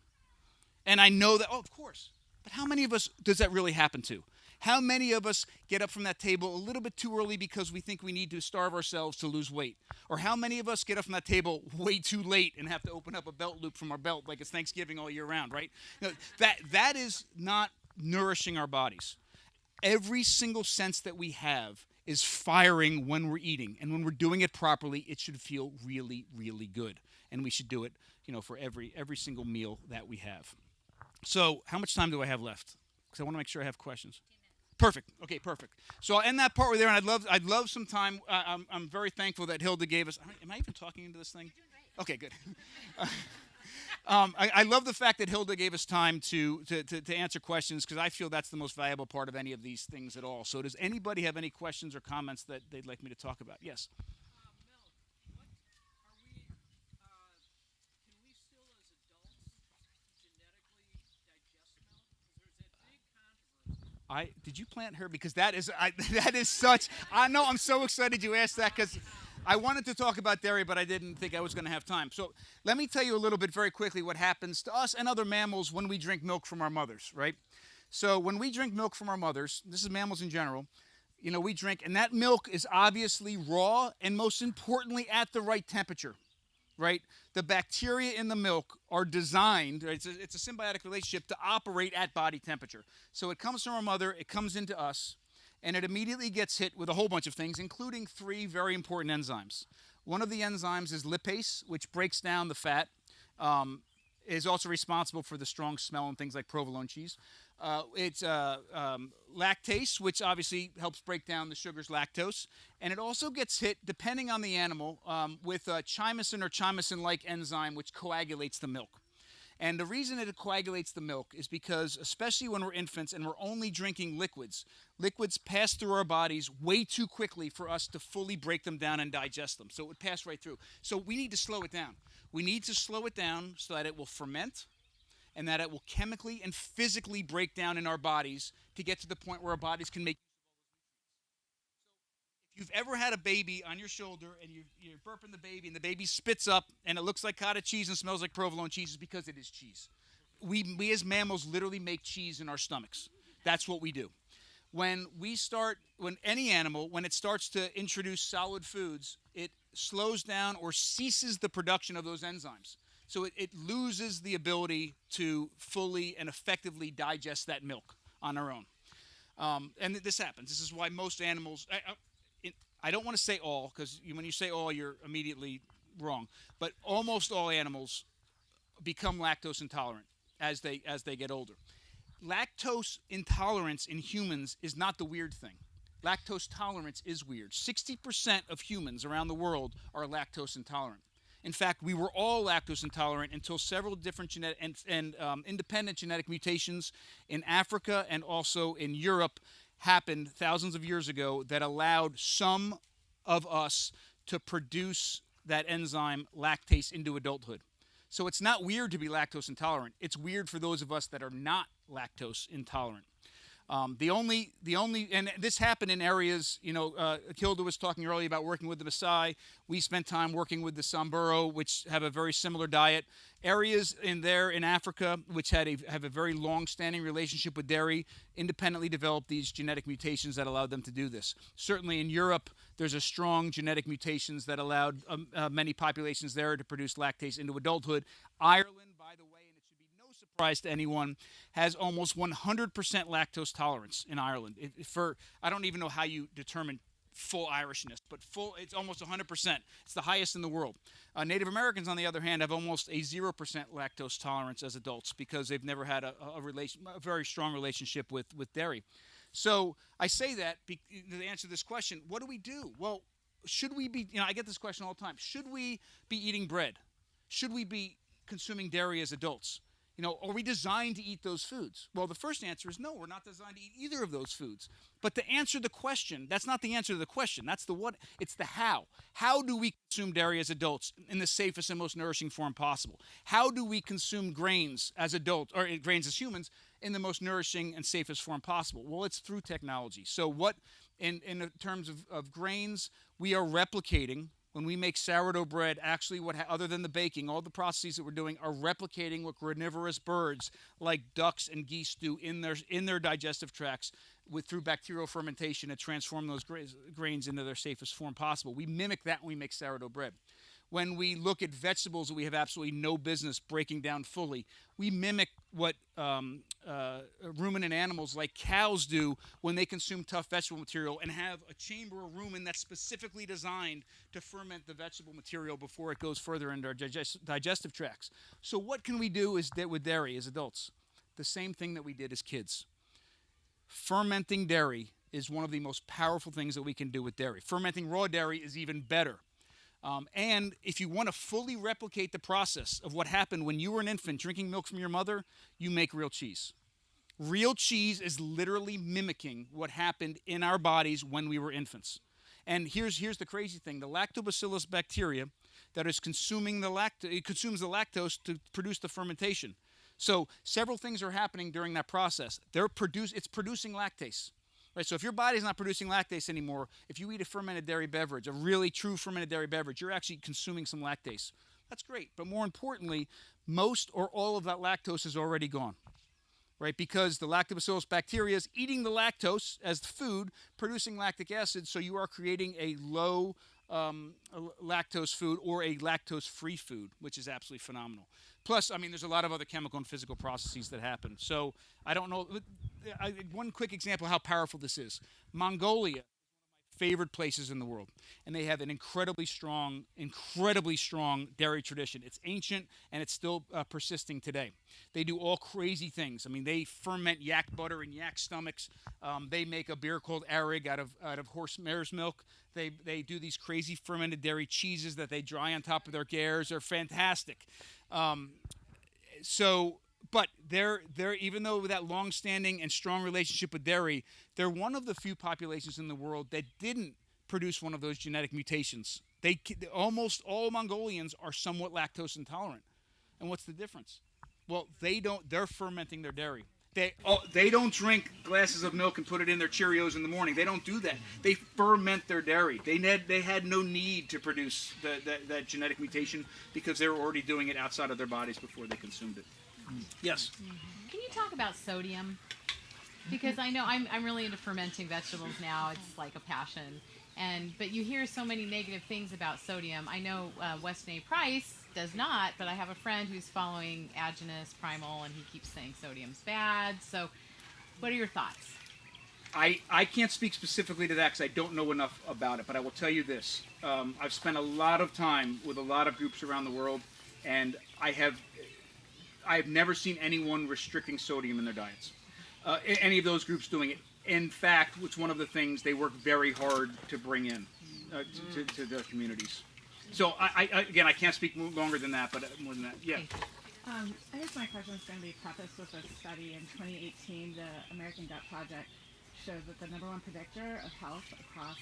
[SPEAKER 1] And I know that, of course. But how many of us does that really happen to? How many of us get up from that table a little bit too early because we think we need to starve ourselves to lose weight? Or how many of us get up from that table way too late and have to open up a belt loop from our belt like it's Thanksgiving all year round, right? That is not nourishing our bodies. Every single sense that we have is firing when we're eating. And when we're doing it properly, it should feel really, really good. And we should do it, for every single meal that we have. So how much time do I have left? Because I want to make sure I have questions. Perfect. Okay, perfect. So I'll end that part right there, and I'd love some time. I'm very thankful that Hilda gave us. Am I even talking into this thing? You're doing great. Okay, good. I love the fact that Hilda gave us time to answer questions, because I feel that's the most valuable part of any of these things at all. So does anybody have any questions or comments that they'd like me to talk about? Yes. Did you plant her? Because that is such. I know. I'm so excited you asked that, because I wanted to talk about dairy, but I didn't think I was going to have time. So let me tell you a little bit very quickly what happens to us and other mammals when we drink milk from our mothers, right? So when we drink milk from our mothers, this is mammals in general, we drink, and that milk is obviously raw and most importantly at the right temperature, right? The bacteria in the milk are designed, right? It's a symbiotic relationship to operate at body temperature. So it comes from our mother, it comes into us, and it immediately gets hit with a whole bunch of things, including three very important enzymes. One of the enzymes is lipase, which breaks down the fat, is also responsible for the strong smell and things like provolone cheese. It's lactase, which obviously helps break down the sugars lactose. And it also gets hit, depending on the animal, with chymosin or chymosin-like enzyme, which coagulates the milk. And the reason it coagulates the milk is because, especially when we're infants and we're only drinking liquids, liquids pass through our bodies way too quickly for us to fully break them down and digest them. So it would pass right through. So we need to slow it down. We need to slow it down so that it will ferment and that it will chemically and physically break down in our bodies to get to the point where our bodies can make. If you've ever had a baby on your shoulder and you're burping the baby and the baby spits up and it looks like cottage cheese and smells like provolone cheese, it's because it is cheese. We as mammals literally make cheese in our stomachs. That's what we do. When any animal, when it starts to introduce solid foods, it slows down or ceases the production of those enzymes. So it loses the ability to fully and effectively digest that milk on our own. And this happens. This is why most animals, I don't want to say all, because when you say all, you're immediately wrong. But almost all animals become lactose intolerant as they get older. Lactose intolerance in humans is not the weird thing. Lactose tolerance is weird. 60% of humans around the world are lactose intolerant. In fact, we were all lactose intolerant until several different genetic and independent genetic mutations in Africa and also in Europe happened thousands of years ago that allowed some of us to produce that enzyme lactase into adulthood. So it's not weird to be lactose intolerant. It's weird for those of us that are not lactose intolerant. And this happened in areas, Hilda was talking earlier about working with the Maasai. We spent time working with the Samburu, which have a very similar diet. Areas in Africa, which have a very long-standing relationship with dairy, independently developed these genetic mutations that allowed them to do this. Certainly in Europe, there's a strong genetic mutations that allowed many populations there to produce lactase into adulthood. Ireland, by the way, surprise to anyone, has almost 100% lactose tolerance in Ireland. I don't even know how you determine full Irishness, but it's almost 100%. It's the highest in the world. Native Americans, on the other hand, have almost a 0% lactose tolerance as adults because they've never had a very strong relationship with dairy. So I say that to answer this question, what do we do? Well, should we be, I get this question all the time, should we be eating bread? Should we be consuming dairy as adults? Are we designed to eat those foods? Well, the first answer is no, we're not designed to eat either of those foods. But to answer the question, that's not the answer to the question. That's the what, it's the how. How do we consume dairy as adults in the safest and most nourishing form possible? How do we consume grains as adults, or grains as humans, in the most nourishing and safest form possible? Well, it's through technology. So in terms of grains, we are replicating. When we make sourdough bread, actually, other than the baking, all the processes that we're doing are replicating what carnivorous birds like ducks and geese do in their digestive tracts through bacterial fermentation to transform those grains into their safest form possible. We mimic that when we make sourdough bread. When we look at vegetables that we have absolutely no business breaking down fully, we mimic what ruminant animals like cows do when they consume tough vegetable material and have a chamber of rumen that's specifically designed to ferment the vegetable material before it goes further into our digestive tracts. So what can we do with dairy as adults? The same thing that we did as kids. Fermenting dairy is one of the most powerful things that we can do with dairy. Fermenting raw dairy is even better. And if you want to fully replicate the process of what happened when you were an infant drinking milk from your mother, you make real cheese. Real cheese is literally mimicking what happened in our bodies when we were infants. And here's the crazy thing. The lactobacillus bacteria that is consuming it consumes the lactose to produce the fermentation. So several things are happening during that process. It's producing lactase. Right, so if your body's not producing lactase anymore, if you eat a fermented dairy beverage, a really true fermented dairy beverage, you're actually consuming some lactase. That's great. But more importantly, most or all of that lactose is already gone. Right, because the lactobacillus bacteria is eating the lactose as the food, producing lactic acid, so you are creating a low lactose food or a lactose-free food, which is absolutely phenomenal. Plus, there's a lot of other chemical and physical processes that happen. So I don't know. One quick example of how powerful this is. Mongolia is one of my favorite places in the world, and they have an incredibly strong dairy tradition. It's ancient, and it's still persisting today. They do all crazy things. They ferment yak butter in yak stomachs. They make a beer called Arig out of horse mare's milk. They do these crazy fermented dairy cheeses that they dry on top of their gears. They're fantastic. But they're even though with that long-standing and strong relationship with dairy, they're one of the few populations in the world that didn't produce one of those genetic mutations. Almost all Mongolians are somewhat lactose intolerant. And what's the difference? Well, they're fermenting their dairy. They don't drink glasses of milk and put it in their Cheerios in the morning. They don't do that. They ferment their dairy. They had no need to produce that genetic mutation because they were already doing it outside of their bodies before they consumed it. Yes?
[SPEAKER 3] Can you talk about sodium? Because I know I'm really into fermenting vegetables now. It's like a passion. But you hear so many negative things about sodium. I know Weston A. Price does not, but I have a friend who's following Agenus Primal, and he keeps saying sodium's bad. So what are your thoughts?
[SPEAKER 1] I can't speak specifically to that because I don't know enough about it, but I will tell you this. I've spent a lot of time with a lot of groups around the world, and I've never seen anyone restricting sodium in their diets. Any of those groups doing it. In fact, it's one of the things they work very hard to bring in to the communities. So, again, I can't speak longer than that, but more than that, yeah.
[SPEAKER 4] I guess my question is going to be prefaced with a study in 2018. The American Gut Project showed that the #1 predictor of health across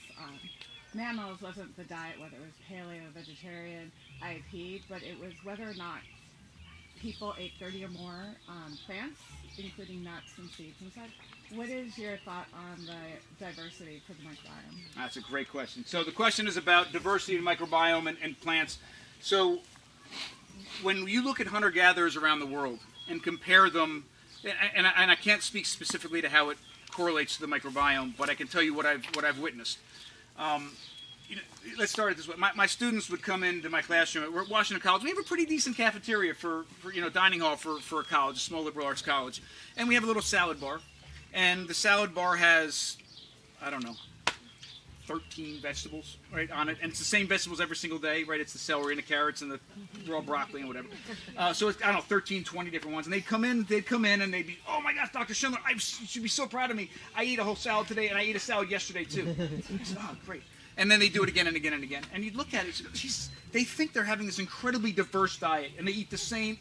[SPEAKER 4] mammals wasn't the diet, whether it was paleo, vegetarian, IAP, but it was whether or not people ate 30 or more plants, including nuts and seeds and such. What is your thought on the diversity for the microbiome?
[SPEAKER 1] That's a great question. So the question is about diversity in microbiome and plants. So when you look at hunter-gatherers around the world and compare them, and I can't speak specifically to how it correlates to the microbiome, but I can tell you what I've witnessed. Let's start it this way. My students would come into my classroom. We're at Washington College. We have a pretty decent cafeteria for dining hall for a college, a small liberal arts college, and we have a little salad bar. And the salad bar has, 13 vegetables, right, on it. And it's the same vegetables every single day, right? It's the celery and the carrots and the raw broccoli and whatever. So it's, 13, 20 different ones. And they'd come in and they'd be, oh my gosh, Dr. Schindler, you should be so proud of me. I ate a whole salad today and I ate a salad yesterday too. I said, oh, great. And then they do it again and again and again. And you'd look at it, Jesus, they think they're having this incredibly diverse diet and they eat the same.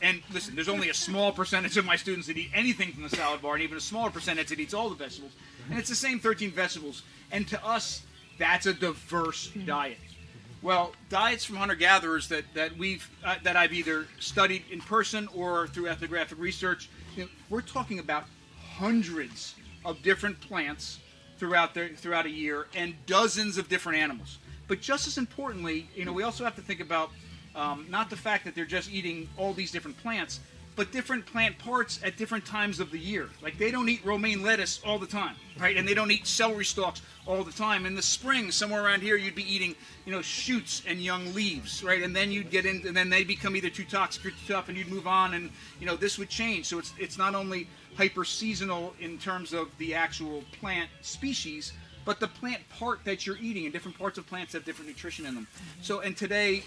[SPEAKER 1] And listen, there's only a small percentage of my students that eat anything from the salad bar, and even a smaller percentage that eats all the vegetables. And it's the same 13 vegetables. And to us, that's a diverse diet. Well, diets from hunter-gatherers that I've either studied in person or through ethnographic research, we're talking about hundreds of different plants throughout a year and dozens of different animals. But just as importantly, we also have to think about not the fact that they're just eating all these different plants, but different plant parts at different times of the year. Like they don't eat romaine lettuce all the time, right? And they don't eat celery stalks all the time. In the spring, somewhere around here, you'd be eating, shoots and young leaves, right? And then you'd get in, and then they become either too toxic or too tough, and you'd move on, and this would change. So it's not only hyper seasonal in terms of the actual plant species, but the plant part that you're eating, and different parts of plants have different nutrition in them. So, and today,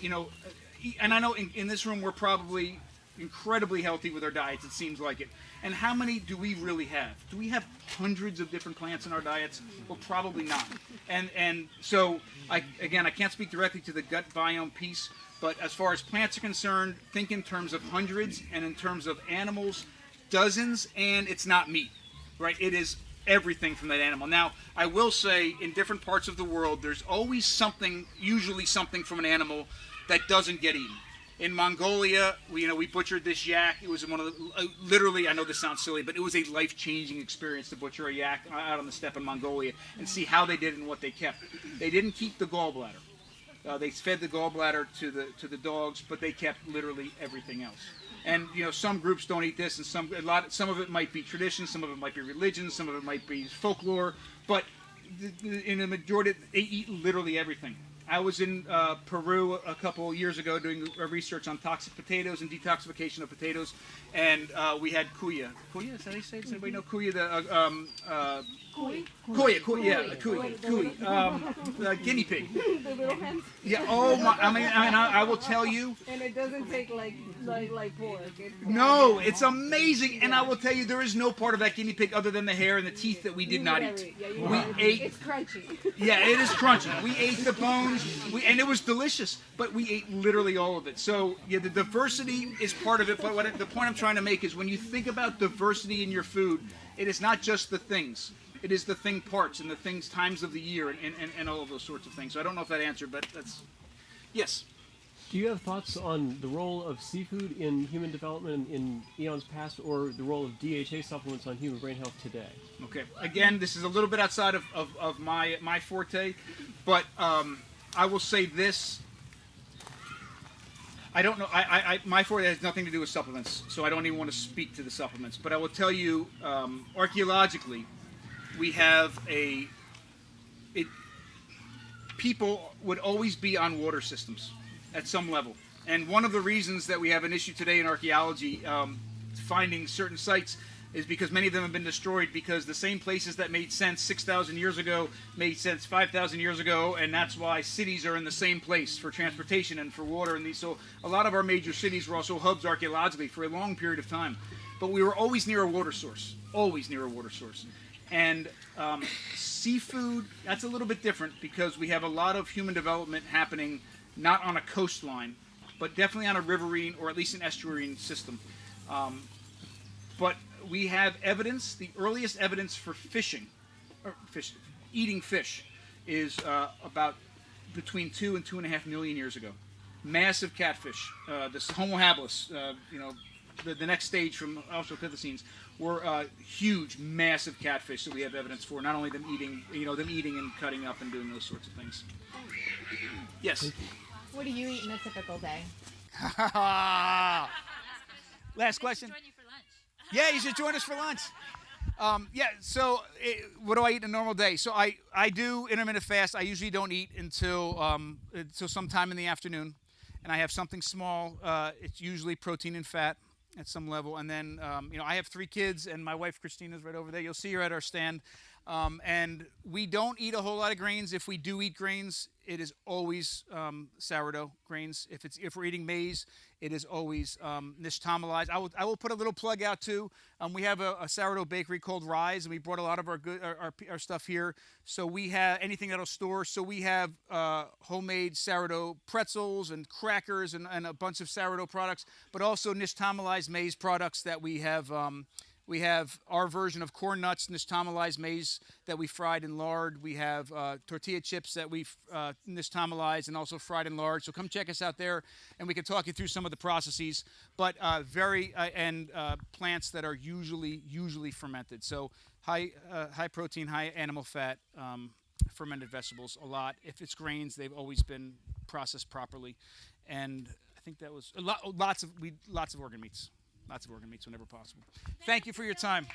[SPEAKER 1] and I know in this room we're probably incredibly healthy with our diets, it seems like it. And how many do we really have? Do we have hundreds of different plants in our diets? Well, probably not. And so, I can't speak directly to the gut biome piece, but as far as plants are concerned, think in terms of hundreds, and in terms of animals, dozens, and it's not meat, right? It is everything from that animal. Now, I will say, in different parts of the world, there's always something, usually something from an animal that doesn't get eaten. In Mongolia, we butchered this yak. It was one of the, literally, I know this sounds silly, but it was a life-changing experience to butcher a yak out on the steppe in Mongolia and see how they did it and what they kept. They didn't keep the gallbladder. They fed the gallbladder to the dogs, but they kept literally everything else. And some groups don't eat this, and some of it might be tradition, some of it might be religion, some of it might be folklore, but in the majority, they eat literally everything. I was in Peru a couple years ago doing research on toxic potatoes and detoxification of potatoes, and we had cuya. Cuya, is that how you say it? Does anybody know cuya? The guinea pig.
[SPEAKER 5] The little hens.
[SPEAKER 1] Yeah. Oh my! I will tell you.
[SPEAKER 5] And it doesn't take like pork.
[SPEAKER 1] No, it's amazing, and I will tell you, there is no part of that guinea pig other than the hair and the teeth that we did not eat.
[SPEAKER 5] Yeah,
[SPEAKER 1] we ate.
[SPEAKER 5] It's crunchy.
[SPEAKER 1] Yeah, it is crunchy. We ate the bones. And it was delicious, but we ate literally all of it. So yeah, the diversity is part of it. But the point I'm trying to make is when you think about diversity in your food, it is not just the things. It is the thing parts and the things times of the year and all of those sorts of things. So I don't know if that answered, but that's yes.
[SPEAKER 6] Do you have thoughts on the role of seafood in human development in eons past, or the role of DHA supplements on human brain health today?
[SPEAKER 1] Okay. Again, this is a little bit outside of my forte, but I will say this. I don't know. My forte has nothing to do with supplements, so I don't even want to speak to the supplements. But I will tell you, archaeologically, we have people would always be on water systems at some level. And one of the reasons that we have an issue today in archaeology finding certain sites is because many of them have been destroyed because the same places that made sense 6,000 years ago made sense 5,000 years ago, and that's why cities are in the same place for transportation and for water. And so a lot of our major cities were also hubs archaeologically for a long period of time. But we were always near a water source, always near a water source. And seafood, that's a little bit different because we have a lot of human development happening not on a coastline, but definitely on a riverine or at least an estuarine system. But we have evidence, the earliest evidence for eating fish is about between 2 and 2.5 million years ago. Massive catfish, this Homo habilis, the next stage from Australopithecines, were huge, massive catfish that we have evidence for. Not only them eating, and cutting up and doing those sorts of things. Yes.
[SPEAKER 3] What do you eat in a typical day?
[SPEAKER 1] Last question.
[SPEAKER 2] Join you for lunch.
[SPEAKER 1] Yeah, you should join us for lunch. So what do I eat in a normal day? So I do intermittent fast. I usually don't eat until sometime in the afternoon. And I have something small. It's usually protein and fat at some level. And then, I have 3 kids, and my wife, Christina's right over there. You'll see her at our stand. And we don't eat a whole lot of grains. If we do eat grains, it is always sourdough grains. If we're eating maize, it is always nishtamalized. I will put a little plug out too. We have a sourdough bakery called Rise, and we brought a lot of our stuff here. So we have anything that'll store. So we have homemade sourdough pretzels and crackers and a bunch of sourdough products, but also nishtamalized maize products that we have. We have our version of corn nuts, nishtamalized maize that we fried in lard. We have tortilla chips that we've nishtamalized and also fried in lard. So come check us out there, and we can talk you through some of the processes. But plants that are usually fermented. So high protein, high animal fat, fermented vegetables a lot. If it's grains, they've always been processed properly, and I think that was lots of organ meats. Lots of organ meats whenever possible. Thank you for your time.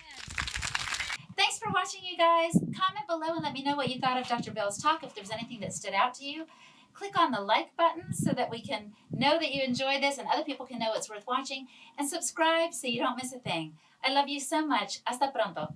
[SPEAKER 2] Thanks for watching, you guys. Comment below and let me know what you thought of Dr. Bill's talk. If there's anything that stood out to you, click on the like button so that we can know that you enjoyed this and other people can know it's worth watching. And subscribe so you don't miss a thing. I love you so much. Hasta pronto.